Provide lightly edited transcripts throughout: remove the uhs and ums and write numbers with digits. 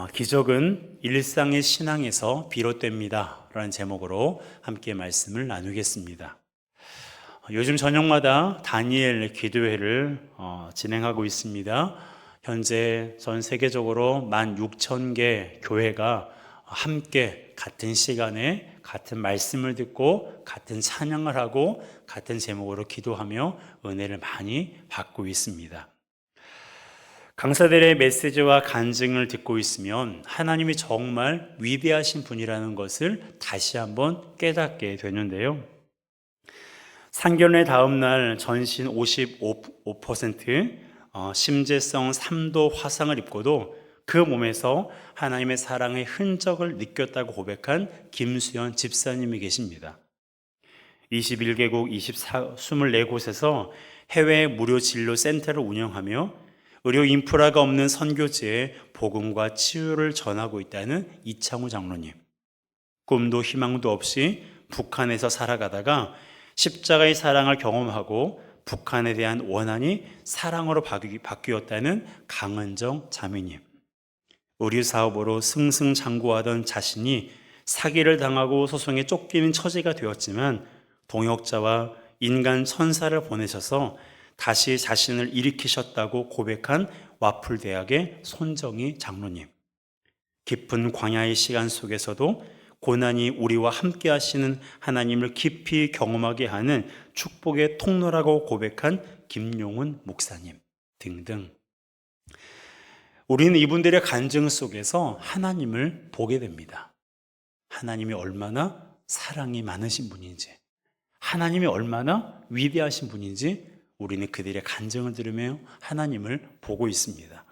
기적은 일상의 신앙에서 비롯됩니다 라는 제목으로 함께 말씀을 나누겠습니다. 요즘 저녁마다 다니엘 기도회를 진행하고 있습니다. 현재 전 세계적으로 16,000개 교회가 함께 같은 시간에 같은 말씀을 듣고 같은 찬양을 하고 같은 제목으로 기도하며 은혜를 많이 받고 있습니다. 강사들의 메시지와 간증을 듣고 있으면 하나님이 정말 위대하신 분이라는 것을 다시 한번 깨닫게 되는데요. 상견례 다음 날 전신 55%, 심재성 3도 화상을 입고도 그 몸에서 하나님의 사랑의 흔적을 느꼈다고 고백한 김수연 집사님이 계십니다. 21개국 24곳에서 해외 무료 진료 센터를 운영하며 의료 인프라가 없는 선교지에 복음과 치유를 전하고 있다는 이창우 장로님. 꿈도 희망도 없이 북한에서 살아가다가 십자가의 사랑을 경험하고 북한에 대한 원한이 사랑으로 바뀌었다는 강은정 자매님. 의료사업으로 승승장구하던 자신이 사기를 당하고 소송에 쫓기는 처지가 되었지만 동역자와 인간 천사를 보내셔서 다시 자신을 일으키셨다고 고백한 와플대학의 손정희 장로님. 깊은 광야의 시간 속에서도 고난이 우리와 함께 하시는 하나님을 깊이 경험하게 하는 축복의 통로라고 고백한 김용훈 목사님 등등. 우리는 이분들의 간증 속에서 하나님을 보게 됩니다. 하나님이 얼마나 사랑이 많으신 분인지, 하나님이 얼마나 위대하신 분인지 우리는 그들의 간증을 들으며 하나님을 보고 있습니다.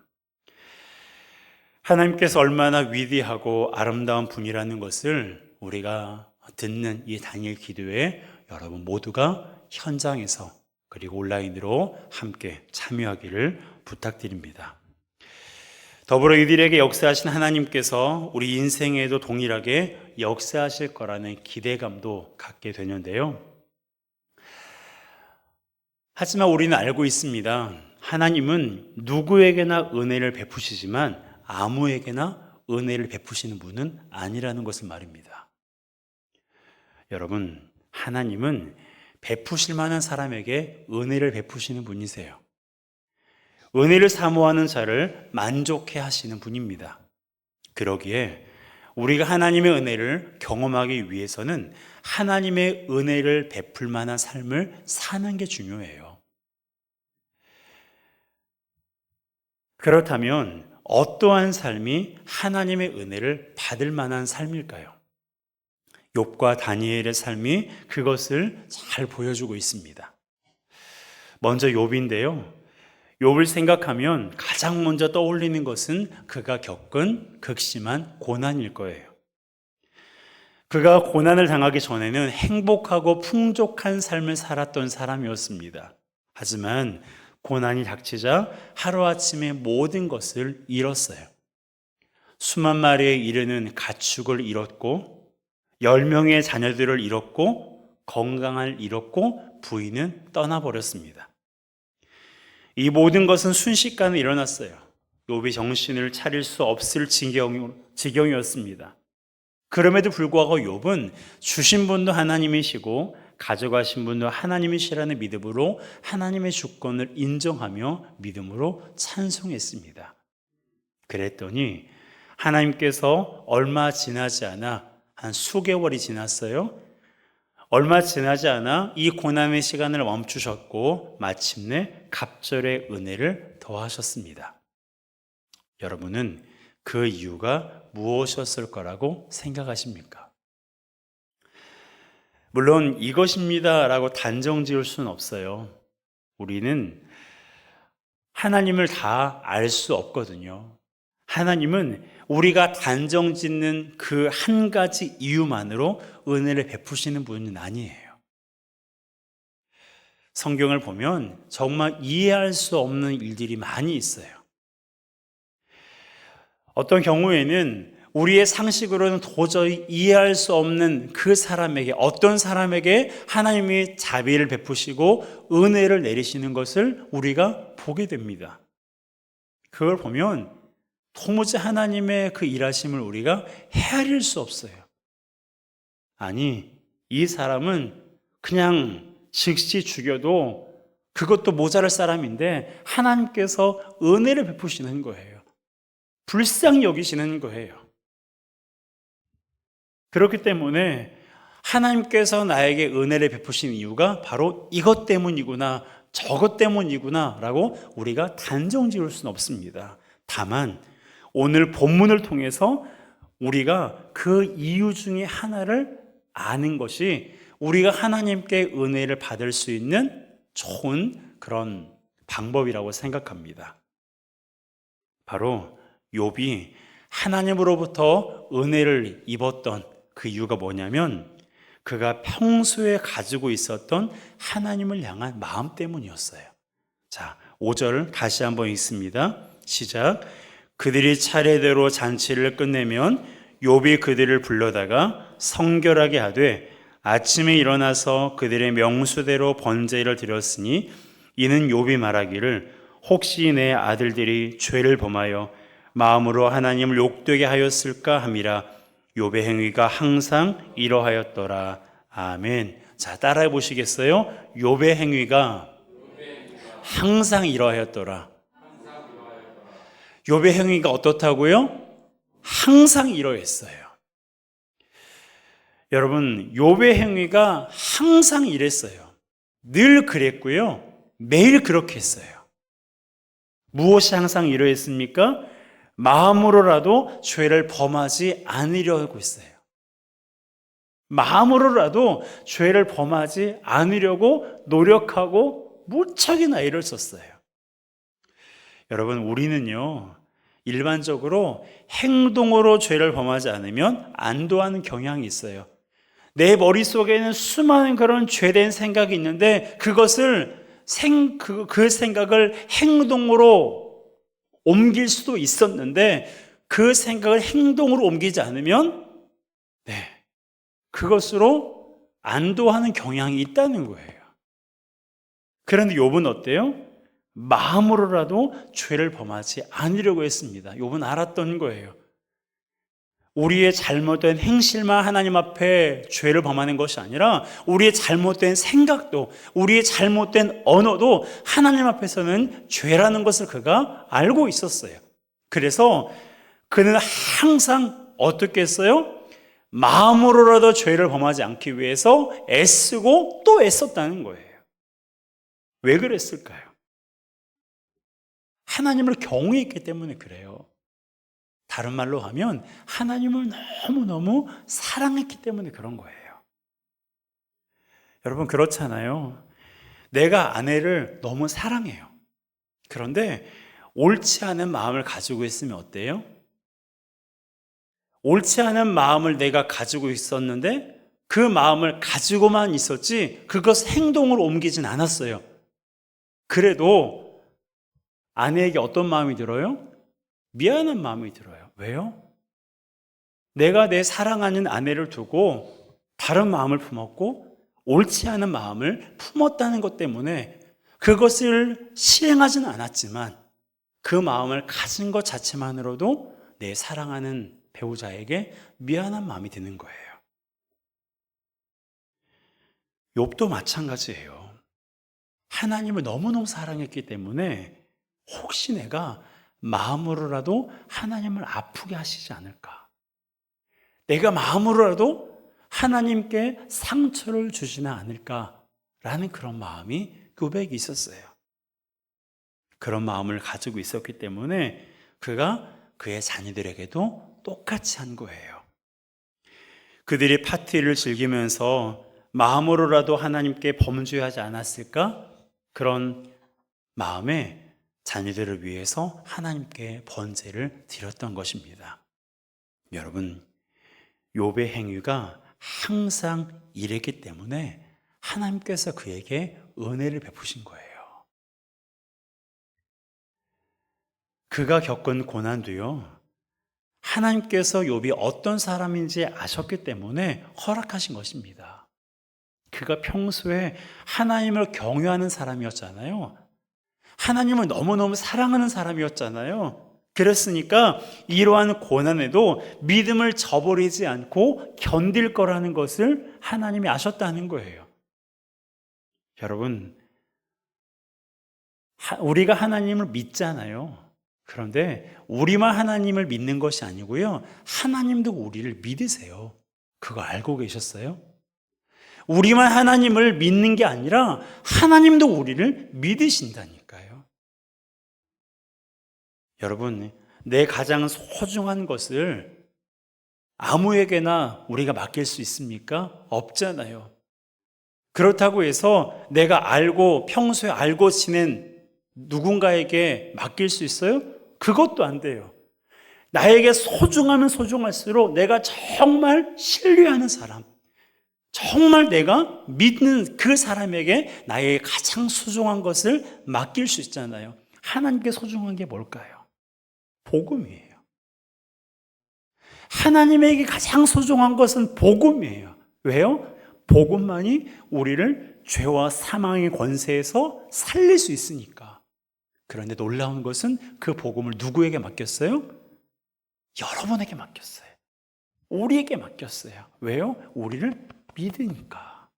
하나님께서 얼마나 위대하고 아름다운 분이라는 것을 우리가 듣는 이 다니엘 기도에 여러분 모두가 현장에서 그리고 온라인으로 함께 참여하기를 부탁드립니다. 더불어 이들에게 역사하신 하나님께서 우리 인생에도 동일하게 역사하실 거라는 기대감도 갖게 되는데요. 하지만 우리는 알고 있습니다. 하나님은 누구에게나 은혜를 베푸시지만 아무에게나 은혜를 베푸시는 분은 아니라는 것을 말입니다. 여러분, 하나님은 베푸실 만한 사람에게 은혜를 베푸시는 분이세요. 은혜를 사모하는 자를 만족해 하시는 분입니다. 그러기에 우리가 하나님의 은혜를 경험하기 위해서는 하나님의 은혜를 베풀 만한 삶을 사는 게 중요해요. 그렇다면 어떠한 삶이 하나님의 은혜를 받을 만한 삶일까요? 욥과 다니엘의 삶이 그것을 잘 보여주고 있습니다. 먼저 욥인데요. 욥을 생각하면 가장 먼저 떠올리는 것은 그가 겪은 극심한 고난일 거예요. 그가 고난을 당하기 전에는 행복하고 풍족한 삶을 살았던 사람이었습니다. 하지만 고난이 닥치자 하루아침에 모든 것을 잃었어요. 수만 마리에 이르는 가축을 잃었고 10명의 자녀들을 잃었고 건강을 잃었고 부인은 떠나버렸습니다. 이 모든 것은 순식간에 일어났어요. 욥이 정신을 차릴 수 없을 지경이었습니다. 그럼에도 불구하고 욥은 주신 분도 하나님이시고 가져가신 분도 하나님이시라는 믿음으로 하나님의 주권을 인정하며 믿음으로 찬송했습니다. 그랬더니 하나님께서 얼마 지나지 않아 한 수개월이 지났어요. 얼마 지나지 않아 이 고난의 시간을 멈추셨고 마침내 갑절의 은혜를 더하셨습니다. 여러분은 그 이유가 무엇이었을 거라고 생각하십니까? 물론 이것입니다 라고 단정 지을 수는 없어요. 우리는 하나님을 다 알 수 없거든요. 하나님은 우리가 단정 짓는 그 한 가지 이유만으로 은혜를 베푸시는 분은 아니에요. 성경을 보면 정말 이해할 수 없는 일들이 많이 있어요. 어떤 경우에는 우리의 상식으로는 도저히 이해할 수 없는 그 사람에게, 어떤 사람에게 하나님이 자비를 베푸시고 은혜를 내리시는 것을 우리가 보게 됩니다. 그걸 보면 도무지 하나님의 그 일하심을 우리가 헤아릴 수 없어요. 아니, 이 사람은 그냥 즉시 죽여도 그것도 모자랄 사람인데 하나님께서 은혜를 베푸시는 거예요. 불쌍히 여기시는 거예요. 그렇기 때문에 하나님께서 나에게 은혜를 베푸신 이유가 바로 이것 때문이구나, 저것 때문이구나 라고 우리가 단정 지을 수는 없습니다. 다만 오늘 본문을 통해서 우리가 그 이유 중에 하나를 아는 것이 우리가 하나님께 은혜를 받을 수 있는 좋은 그런 방법이라고 생각합니다. 바로 욥이 하나님으로부터 은혜를 입었던 그 이유가 뭐냐면 그가 평소에 가지고 있었던 하나님을 향한 마음 때문이었어요. 자, 5절 다시 한번 읽습니다. 시작. 그들이 차례대로 잔치를 끝내면 욥이 그들을 불러다가 성결하게 하되 아침에 일어나서 그들의 명수대로 번제를 드렸으니 이는 욥이 말하기를 혹시 내 아들들이 죄를 범하여 마음으로 하나님을 욕되게 하였을까 함이라. 욥의 행위가 항상 이러하였더라. 아멘. 자, 따라해 보시겠어요? 욥의 행위가 항상 이러하였더라. 욥의 행위가 어떻다고요? 항상 이러했어요. 여러분, 욥의 행위가 항상 이랬어요. 늘 그랬고요. 매일 그렇게 했어요. 무엇이 항상 이러했습니까? 마음으로라도 죄를 범하지 않으려고 했어요. 마음으로라도 죄를 범하지 않으려고 노력하고 무척이나 애를 썼어요. 여러분, 우리는요, 일반적으로 행동으로 죄를 범하지 않으면 안도하는 경향이 있어요. 내 머릿속에는 수많은 그런 죄된 생각이 있는데 그것을 그 생각을 행동으로 옮길 수도 있었는데 그 생각을 행동으로 옮기지 않으면 그것으로 안도하는 경향이 있다는 거예요. 그런데 욥은 어때요? 마음으로라도 죄를 범하지 않으려고 했습니다. 욥은 알았던 거예요. 우리의 잘못된 행실만 하나님 앞에 죄를 범하는 것이 아니라 우리의 잘못된 생각도, 우리의 잘못된 언어도 하나님 앞에서는 죄라는 것을 그가 알고 있었어요. 그래서 그는 항상 어떻게 했어요? 마음으로라도 죄를 범하지 않기 위해서 애쓰고 또 애썼다는 거예요. 왜 그랬을까요? 하나님을 경외했기 때문에 그래요. 다른 말로 하면 하나님을 너무너무 사랑했기 때문에 그런 거예요. 여러분, 그렇잖아요. 내가 아내를 너무 사랑해요. 그런데 옳지 않은 마음을 가지고 있으면 어때요? 옳지 않은 마음을 내가 가지고 있었는데 그 마음을 가지고만 있었지 그것을 행동으로 옮기진 않았어요. 그래도 아내에게 어떤 마음이 들어요? 미안한 마음이 들어요. 왜요? 내가 내 사랑하는 아내를 두고 다른 마음을 품었고 옳지 않은 마음을 품었다는 것 때문에 그것을 실행하지는 않았지만 그 마음을 가진 것 자체만으로도 내 사랑하는 배우자에게 미안한 마음이 드는 거예요. 욥도 마찬가지예요. 하나님을 너무너무 사랑했기 때문에 혹시 내가 마음으로라도 하나님을 아프게 하시지 않을까? 내가 마음으로라도 하나님께 상처를 주지는 않을까라는 그런 마음이 욥에게 있었어요. 그런 마음을 가지고 있었기 때문에 그가 그의 자녀들에게도 똑같이 한 거예요. 그들이 파티를 즐기면서 마음으로라도 하나님께 범죄하지 않았을까? 그런 마음에 자녀들을 위해서 하나님께 번제를 드렸던 것입니다. 여러분, 욥의 행위가 항상 이랬기 때문에 하나님께서 그에게 은혜를 베푸신 거예요. 그가 겪은 고난도요, 하나님께서 욥이 어떤 사람인지 아셨기 때문에 허락하신 것입니다. 그가 평소에 하나님을 경외하는 사람이었잖아요. 하나님을 너무너무 사랑하는 사람이었잖아요. 그랬으니까 이러한 고난에도 믿음을 저버리지 않고 견딜 거라는 것을 하나님이 아셨다는 거예요. 여러분, 우리가 하나님을 믿잖아요. 그런데 우리만 하나님을 믿는 것이 아니고요, 하나님도 우리를 믿으세요. 그거 알고 계셨어요? 우리만 하나님을 믿는 게 아니라 하나님도 우리를 믿으신다니까요. 여러분, 내 가장 소중한 것을 아무에게나 우리가 맡길 수 있습니까? 없잖아요. 그렇다고 해서 내가 평소에 알고 지낸 누군가에게 맡길 수 있어요? 그것도 안 돼요. 나에게 소중하면 소중할수록 내가 정말 신뢰하는 사람, 정말 내가 믿는 그 사람에게 나의 가장 소중한 것을 맡길 수 있잖아요. 하나님께 소중한 게 뭘까요? 복음이에요. 하나님에게 가장 소중한 것은 복음이에요. 왜요? 복음만이 우리를 죄와 사망의 권세에서 살릴 수 있으니까. 그런데 놀라운 것은 그 복음을 누구에게 맡겼어요? 여러분에게 맡겼어요. 우리에게 맡겼어요. 왜요? 우리를 믿으니까.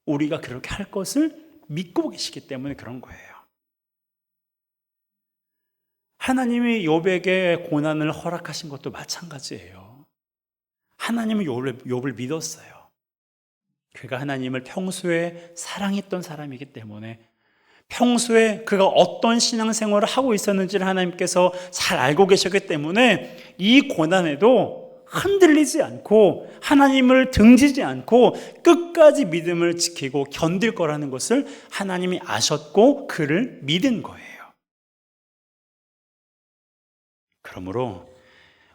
우리가 그렇게 할 것을 믿고 계시기 때문에 그런 거예요. 하나님이 욥에게 고난을 허락하신 것도 마찬가지예요. 하나님은 욥을 믿었어요. 그가 하나님을 평소에 사랑했던 사람이기 때문에, 평소에 그가 어떤 신앙생활을 하고 있었는지를 하나님께서 잘 알고 계셨기 때문에 이 고난에도 흔들리지 않고 하나님을 등지지 않고 끝까지 믿음을 지키고 견딜 거라는 것을 하나님이 아셨고 그를 믿은 거예요. 그러므로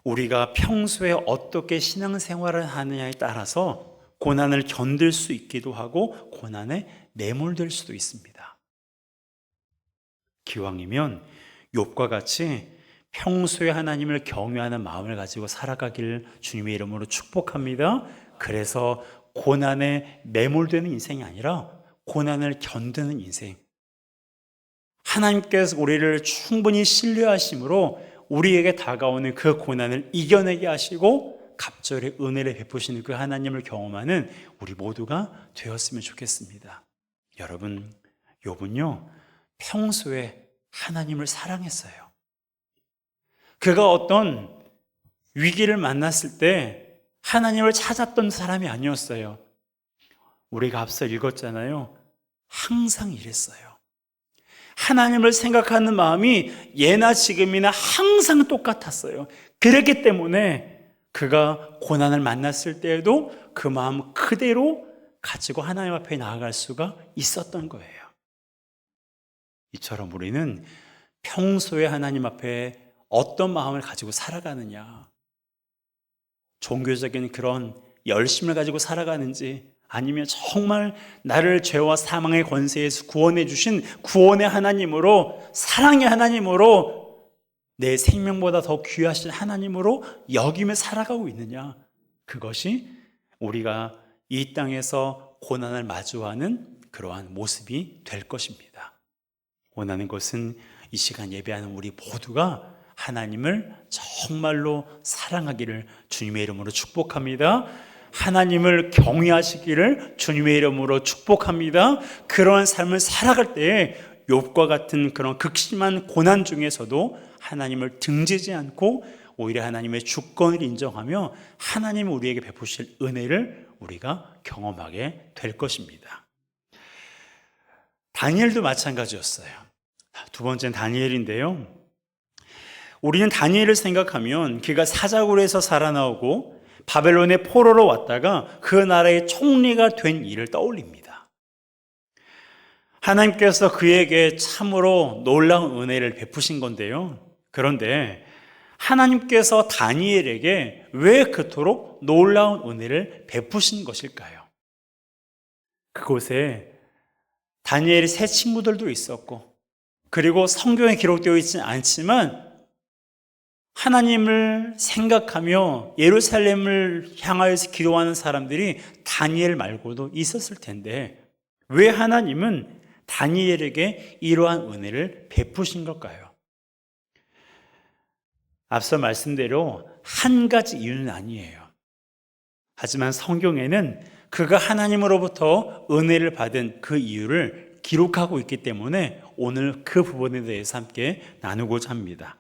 우리가 평소에 어떻게 신앙생활을 하느냐에 따라서 고난을 견딜 수 있기도 하고 고난에 내몰될 수도 있습니다. 기왕이면 욥과 같이 평소에 하나님을 경외하는 마음을 가지고 살아가길 주님의 이름으로 축복합니다. 그래서 고난에 매몰되는 인생이 아니라 고난을 견디는 인생, 하나님께서 우리를 충분히 신뢰하심으로 우리에게 다가오는 그 고난을 이겨내게 하시고 갑절의 은혜를 베푸시는 그 하나님을 경험하는 우리 모두가 되었으면 좋겠습니다. 여러분, 욥은요 평소에 하나님을 사랑했어요. 그가 어떤 위기를 만났을 때 하나님을 찾았던 사람이 아니었어요. 우리가 앞서 읽었잖아요. 항상 이랬어요. 하나님을 생각하는 마음이 예나 지금이나 항상 똑같았어요. 그렇기 때문에 그가 고난을 만났을 때에도 그 마음 그대로 가지고 하나님 앞에 나아갈 수가 있었던 거예요. 이처럼 우리는 평소에 하나님 앞에 어떤 마음을 가지고 살아가느냐, 종교적인 그런 열심을 가지고 살아가는지, 아니면 정말 나를 죄와 사망의 권세에서 구원해 주신 구원의 하나님으로, 사랑의 하나님으로, 내 생명보다 더 귀하신 하나님으로 여기며 살아가고 있느냐, 그것이 우리가 이 땅에서 고난을 마주하는 그러한 모습이 될 것입니다. 원하는 것은 이 시간 예배하는 우리 모두가 하나님을 정말로 사랑하기를 주님의 이름으로 축복합니다. 하나님을 경외하시기를 주님의 이름으로 축복합니다. 그러한 삶을 살아갈 때에 욥과 같은 그런 극심한 고난 중에서도 하나님을 등지지 않고 오히려 하나님의 주권을 인정하며 하나님 우리에게 베푸실 은혜를 우리가 경험하게 될 것입니다. 다니엘도 마찬가지였어요. 두 번째는 다니엘인데요. 우리는 다니엘을 생각하면 그가 사자굴에서 살아나오고 바벨론의 포로로 왔다가 그 나라의 총리가 된 일을 떠올립니다. 하나님께서 그에게 참으로 놀라운 은혜를 베푸신 건데요. 그런데 하나님께서 다니엘에게 왜 그토록 놀라운 은혜를 베푸신 것일까요? 그곳에 다니엘의 세 친구들도 있었고, 그리고 성경에 기록되어 있지는 않지만 하나님을 생각하며 예루살렘을 향하여서 기도하는 사람들이 다니엘 말고도 있었을 텐데 왜 하나님은 다니엘에게 이러한 은혜를 베푸신 걸까요? 앞서 말씀대로 한 가지 이유는 아니에요. 하지만 성경에는 그가 하나님으로부터 은혜를 받은 그 이유를 기록하고 있기 때문에 오늘 그 부분에 대해서 함께 나누고자 합니다.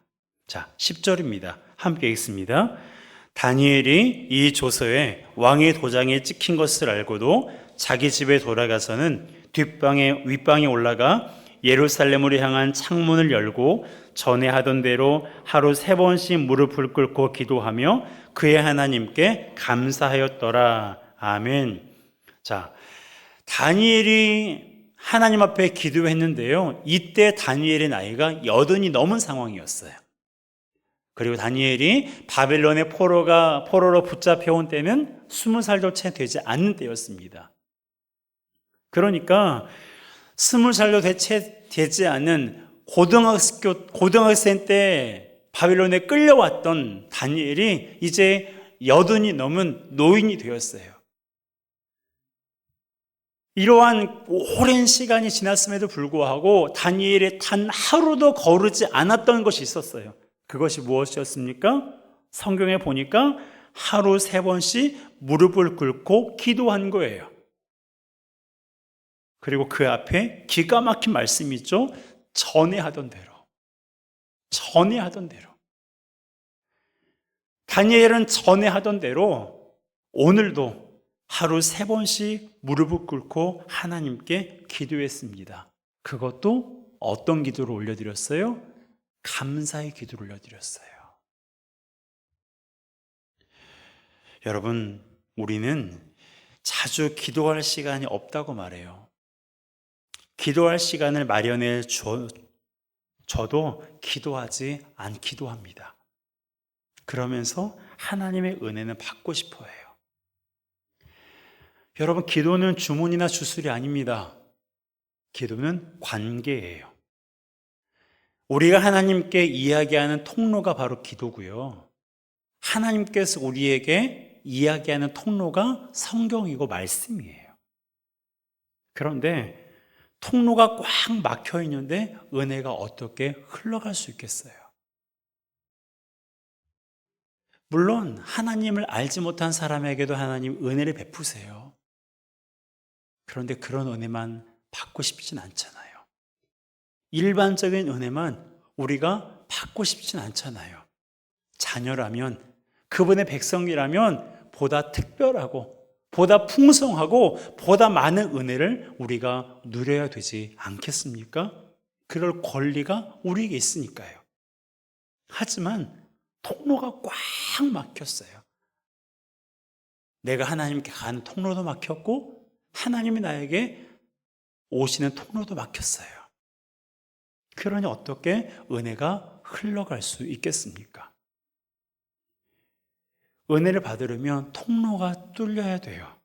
자, 10절입니다. 함께 읽습니다. 다니엘이 이 조서에 왕의 도장에 찍힌 것을 알고도 자기 집에 돌아가서는 윗방에 올라가 예루살렘으로 향한 창문을 열고 전에 하던 대로 하루 3번씩 무릎을 꿇고 기도하며 그의 하나님께 감사하였더라. 아멘. 자, 다니엘이 하나님 앞에 기도했는데요. 이때 다니엘의 나이가 80이 넘은 상황이었어요. 그리고 다니엘이 바벨론의 포로로 붙잡혀온 때는 20살도 채 되지 않는 때였습니다. 그러니까 20살도 채 되지 않은 고등학생 때 바벨론에 끌려왔던 다니엘이 이제 80이 넘은 노인이 되었어요. 이러한 오랜 시간이 지났음에도 불구하고 다니엘이 단 하루도 거르지 않았던 것이 있었어요. 그것이 무엇이었습니까? 성경에 보니까 하루 3번씩 무릎을 꿇고 기도한 거예요. 그리고 그 앞에 기가 막힌 말씀이 있죠. 전에 하던 대로. 다니엘은 전에 하던 대로 오늘도 하루 3번씩 무릎을 꿇고 하나님께 기도했습니다. 그것도 어떤 기도를 올려드렸어요? 감사의 기도를 올려드렸어요. 여러분, 우리는 자주 기도할 시간이 없다고 말해요. 기도할 시간을 마련해 저도 기도하지 않기도 합니다. 그러면서 하나님의 은혜는 받고 싶어 해요. 여러분, 기도는 주문이나 주술이 아닙니다. 기도는 관계예요. 우리가 하나님께 이야기하는 통로가 바로 기도고요. 하나님께서 우리에게 이야기하는 통로가 성경이고 말씀이에요. 그런데 통로가 꽉 막혀 있는데 은혜가 어떻게 흘러갈 수 있겠어요? 물론 하나님을 알지 못한 사람에게도 하나님 은혜를 베푸세요. 그런데 그런 은혜만 받고 싶진 않잖아요. 일반적인 은혜만 우리가 받고 싶진 않잖아요. 자녀라면, 그분의 백성이라면 보다 특별하고 보다 풍성하고 보다 많은 은혜를 우리가 누려야 되지 않겠습니까? 그럴 권리가 우리에게 있으니까요. 하지만 통로가 꽉 막혔어요. 내가 하나님께 가는 통로도 막혔고 하나님이 나에게 오시는 통로도 막혔어요. 그러니 어떻게 은혜가 흘러갈 수 있겠습니까? 은혜를 받으려면 통로가 뚫려야 돼요.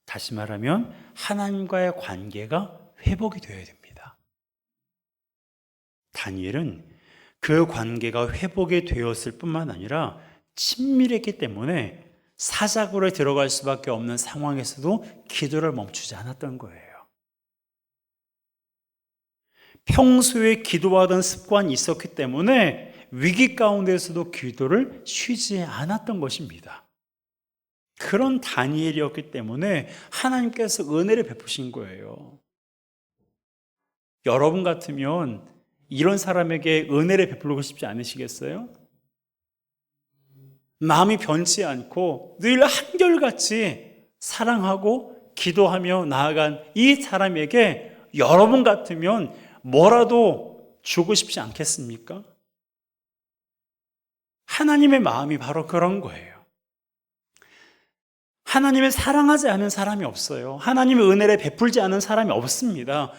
다시 말하면 하나님과의 관계가 회복이 되어야 됩니다. 다니엘은 그 관계가 회복이 되었을 뿐만 아니라 친밀했기 때문에 사자굴에 들어갈 수밖에 없는 상황에서도 기도를 멈추지 않았던 거예요. 평소에 기도하던 습관이 있었기 때문에 위기 가운데서도 기도를 쉬지 않았던 것입니다. 그런 다니엘이었기 때문에 하나님께서 은혜를 베푸신 거예요. 여러분 같으면 이런 사람에게 은혜를 베풀고 싶지 않으시겠어요? 마음이 변치 않고 늘 한결같이 사랑하고 기도하며 나아간 이 사람에게 여러분 같으면 뭐라도 주고 싶지 않겠습니까? 하나님의 마음이 바로 그런 거예요. 하나님을 사랑하지 않은 사람이 없어요. 하나님의 은혜를 베풀지 않은 사람이 없습니다.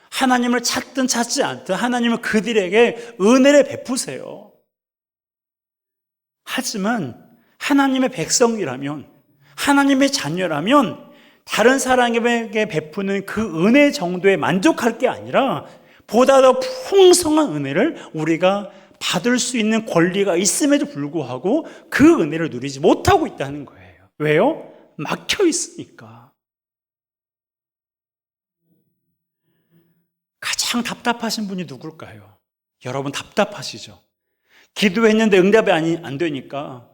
하나님을 찾든 찾지 않든 하나님은 그들에게 은혜를 베푸세요. 하지만 하나님의 백성이라면, 하나님의 자녀라면 다른 사람에게 베푸는 그 은혜 정도에 만족할 게 아니라 보다 더 풍성한 은혜를 우리가 받을 수 있는 권리가 있음에도 불구하고 그 은혜를 누리지 못하고 있다는 거예요. 왜요? 막혀 있으니까. 가장 답답하신 분이 누굴까요? 여러분 답답하시죠? 기도했는데 응답이 안 되니까,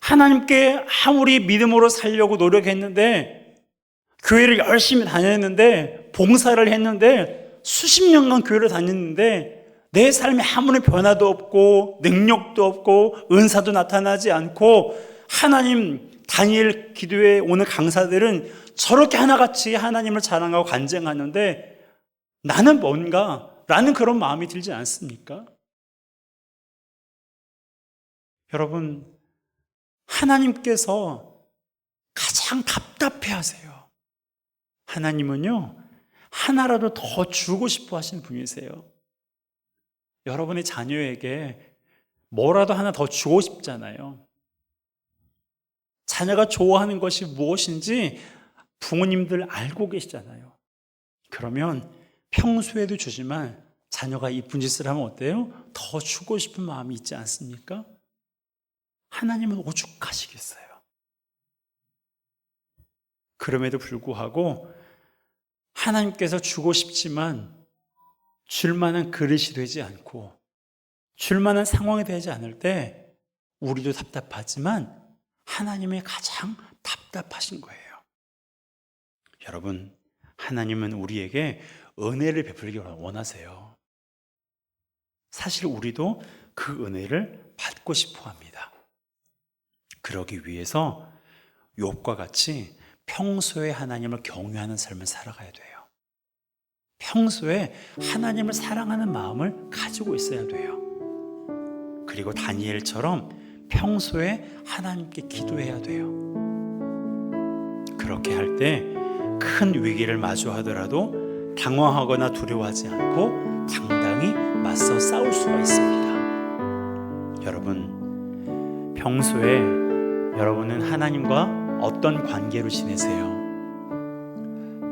하나님께 아무리 믿음으로 살려고 노력했는데, 교회를 열심히 다녔는데, 봉사를 했는데, 수십 년간 교회를 다녔는데 내 삶에 아무런 변화도 없고 능력도 없고 은사도 나타나지 않고, 하나님, 다니엘 기도에 오는 강사들은 저렇게 하나같이 하나님을 자랑하고 간증하는데 나는 뭔가? 라는 그런 마음이 들지 않습니까? 여러분, 하나님께서 가장 답답해 하세요. 하나님은요, 하나라도 더 주고 싶어 하시는 분이세요. 여러분의 자녀에게 뭐라도 하나 더 주고 싶잖아요. 자녀가 좋아하는 것이 무엇인지 부모님들 알고 계시잖아요. 그러면 평소에도 주지만 자녀가 이쁜 짓을 하면 어때요? 더 주고 싶은 마음이 있지 않습니까? 하나님은 오죽하시겠어요. 그럼에도 불구하고 하나님께서 주고 싶지만 줄 만한 그릇이 되지 않고 줄 만한 상황이 되지 않을 때 우리도 답답하지만 하나님이 가장 답답하신 거예요. 여러분, 하나님은 우리에게 은혜를 베풀기 원하세요. 사실 우리도 그 은혜를 받고 싶어 합니다. 그러기 위해서 욥과 같이 평소에 하나님을 경외하는 삶을 살아가야 돼요. 평소에 하나님을 사랑하는 마음을 가지고 있어야 돼요. 그리고 다니엘처럼 평소에 하나님께 기도해야 돼요. 그렇게 할 때 큰 위기를 마주하더라도 당황하거나 두려워하지 않고 당당히 맞서 싸울 수가 있습니다. 여러분, 평소에 여러분은 하나님과 어떤 관계로 지내세요?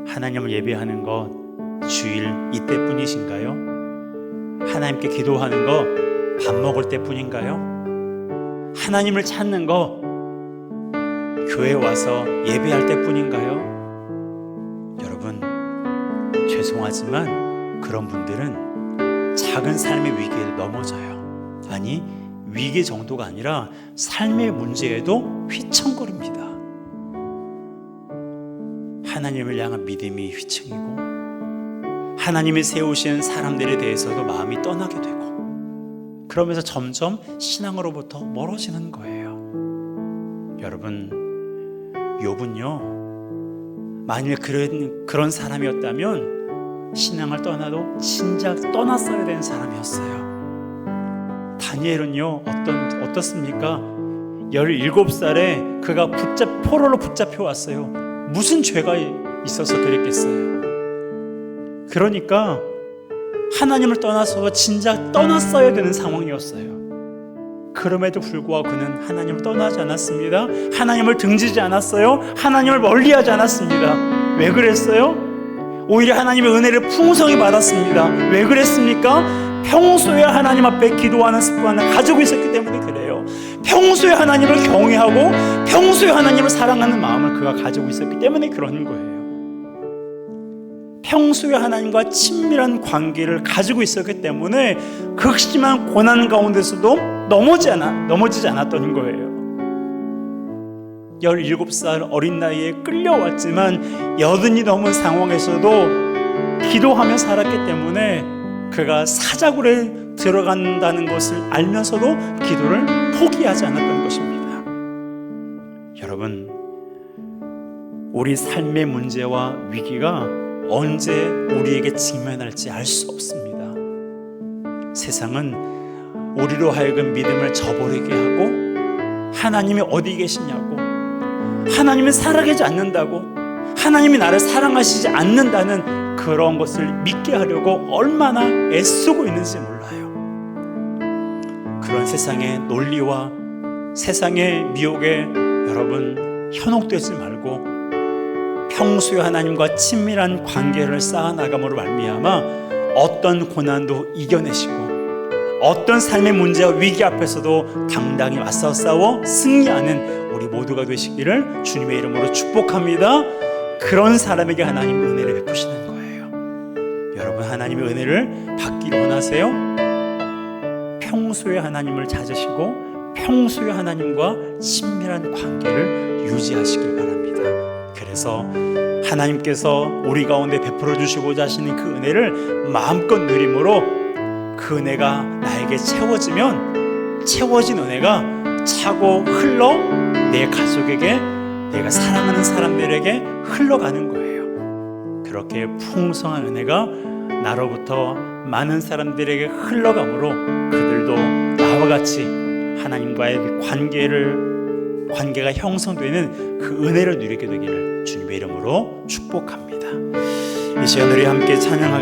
하나님을 예배하는 것 주일 이때뿐이신가요? 하나님께 기도하는 거 밥 먹을 때뿐인가요? 하나님을 찾는 거 교회 와서 예배할 때뿐인가요? 여러분, 죄송하지만 그런 분들은 작은 삶의 위기에 넘어져요. 아니, 위기 정도가 아니라 삶의 문제에도 휘청거립니다. 하나님을 향한 믿음이 휘청이고 하나님이 세우신 사람들에 대해서도 마음이 떠나게 되고, 그러면서 점점 신앙으로부터 멀어지는 거예요. 여러분, 욥은요, 만일 그런 사람이었다면 신앙을 떠나도 진작 떠났어야 되는 사람이었어요. 다니엘은요, 어떻습니까? 17살에 그가 포로로 붙잡혀 왔어요. 무슨 죄가 있어서 그랬겠어요? 그러니까 하나님을 떠나서 진작 떠났어야 되는 상황이었어요. 그럼에도 불구하고 그는 하나님을 떠나지 않았습니다. 하나님을 등지지 않았어요. 하나님을 멀리하지 않았습니다. 왜 그랬어요? 오히려 하나님의 은혜를 풍성히 받았습니다. 왜 그랬습니까? 평소에 하나님 앞에 기도하는 습관을 가지고 있었기 때문에 그래요. 평소에 하나님을 경외하고 평소에 하나님을 사랑하는 마음을 그가 가지고 있었기 때문에 그런 거예요. 평소에 하나님과 친밀한 관계를 가지고 있었기 때문에 극심한 고난 가운데서도 넘어지지 않았던 거예요. 17살 어린 나이에 끌려왔지만 80이 넘은 상황에서도 기도하며 살았기 때문에 그가 사자굴에 들어간다는 것을 알면서도 기도를 포기하지 않았던 것입니다. 여러분, 우리 삶의 문제와 위기가 언제 우리에게 직면할지 알 수 없습니다. 세상은 우리로 하여금 믿음을 저버리게 하고 하나님이 어디 계시냐고, 하나님은 살아계지 않는다고, 하나님이 나를 사랑하시지 않는다는 그런 것을 믿게 하려고 얼마나 애쓰고 있는지 몰라요. 그런 세상의 논리와 세상의 미혹에 여러분 현혹되지 말고 평소에 하나님과 친밀한 관계를 쌓아나감으로 말미암아 어떤 고난도 이겨내시고 어떤 삶의 문제와 위기 앞에서도 당당히 맞서 싸워 승리하는 우리 모두가 되시기를 주님의 이름으로 축복합니다. 그런 사람에게 하나님 은혜를 베푸시는 거예요. 여러분, 하나님의 은혜를 받기를 원하세요? 평소에 하나님을 찾으시고 평소에 하나님과 친밀한 관계를 유지하시길 바랍니다. 그래서 하나님께서 우리 가운데 베풀어 주시고자 하시는 그 은혜를 마음껏 누림으로 그 은혜가 나에게 채워지면 채워진 은혜가 차고 흘러 내 가족에게, 내가 사랑하는 사람들에게 흘러가는 거예요. 그렇게 풍성한 은혜가 나로부터 많은 사람들에게 흘러가므로 그들도 나와 같이 하나님과의 관계가 형성되는 그 은혜를 누리게 되기를 주님의 이름으로 축복합니다. 이 시간 우리 함께 찬양하겠습니다.